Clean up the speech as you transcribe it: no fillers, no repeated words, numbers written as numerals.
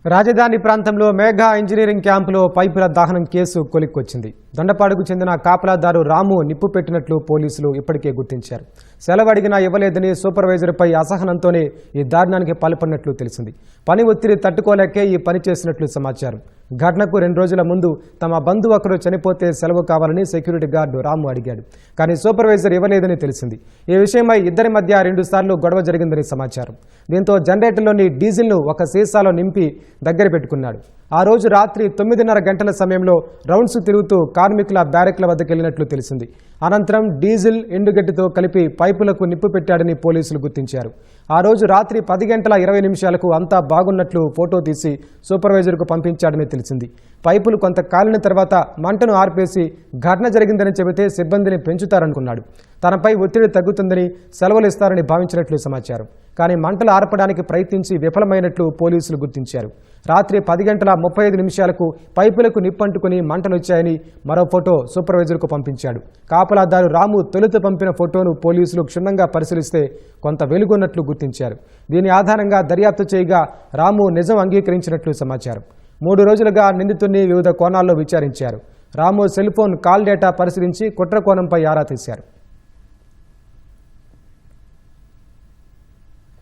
రాజధాని ప్రాంతంలో మేఘా ఇంజనీరింగ్ క్యాంపులో పైపుల దహనం కేసు కొలిక్కొచ్చింది. దొండపాడుకు చెందిన కాపలాదారు రాము నిప్పు పెట్టినట్లు పోలీసులు ఇప్పటికే గుర్తించారు. సెలవు అడిగినా ఇవ్వలేదని సూపర్వైజర్పై అసహనంతోనే ఈ దారుణానికి పాల్పడినట్లు తెలిసింది. పని ఒత్తిడి తట్టుకోలేకే ఈ పని చేసినట్లు సమాచారం. ఘటనకు 2 రోజుల ముందు తమ బంధువు ఒకరు చనిపోతే సెలవు కావాలని సెక్యూరిటీ గార్డు రాము అడిగాడు. కానీ సూపర్వైజర్ ఇవ్వలేదని తెలిసింది. ఈ విషయమై ఇద్దరి మధ్య 2 సార్లు గొడవ జరిగిందని సమాచారం. దీంతో జనరేటర్లోని డీజిల్ను ఒక సీసాలో నింపి దగ్గర పెట్టుకున్నాడు. ఆ రోజు రాత్రి 9:30 గంటల సమయంలో రౌండ్స్ తిరుగుతూ కార్మికుల బ్యారెక్ల వద్దకు వెళ్లినట్లు తెలిసింది. అనంతరం డీజిల్ ఎండుగడ్డితో కలిపి పైపులకు నిప్పు పెట్టాడని పోలీసులు గుర్తించారు. ఆ రోజు రాత్రి 10:20 అంతా బాగున్నట్లు ఫోటో తీసి సూపర్వైజర్కు పంపించాడని తెలిసింది. పైపులు కొంత కాలిన తర్వాత మంటను ఆర్పేసి ఘటన జరిగిందని చెబితే సిబ్బందిని పెంచుతారనుకున్నాడు. తనపై ఒత్తిడి తగ్గుతుందని సెలవులు ఇస్తారని భావించినట్లు సమాచారం. కానీ మంటలు ఆర్పడానికి ప్రయత్నించి విఫలమైనట్లు పోలీసులు గుర్తించారు. రాత్రి 10:35 పైపులకు నిప్పంటుకుని మంటలు వచ్చాయని మరో ఫోటో సూపర్వైజర్కు పంపించాడు. కాపలాదారు రాము తొలుత పంపిన ఫోటోను పోలీసులు క్షుణ్ణంగా పరిశీలిస్తే కొంత వెలుగున్నట్లు గుర్తించారు. దీని ఆధారంగా దర్యాప్తు చేయగా రాము నిజం అంగీకరించినట్లు సమాచారం. 3 రోజులుగా నిందితుడిని వివిధ కోణాల్లో విచారించారు. రాము సెల్ ఫోన్ కాల్ డేటా పరిశీలించి కుట్ర కోణంపై ఆరా తీశారు.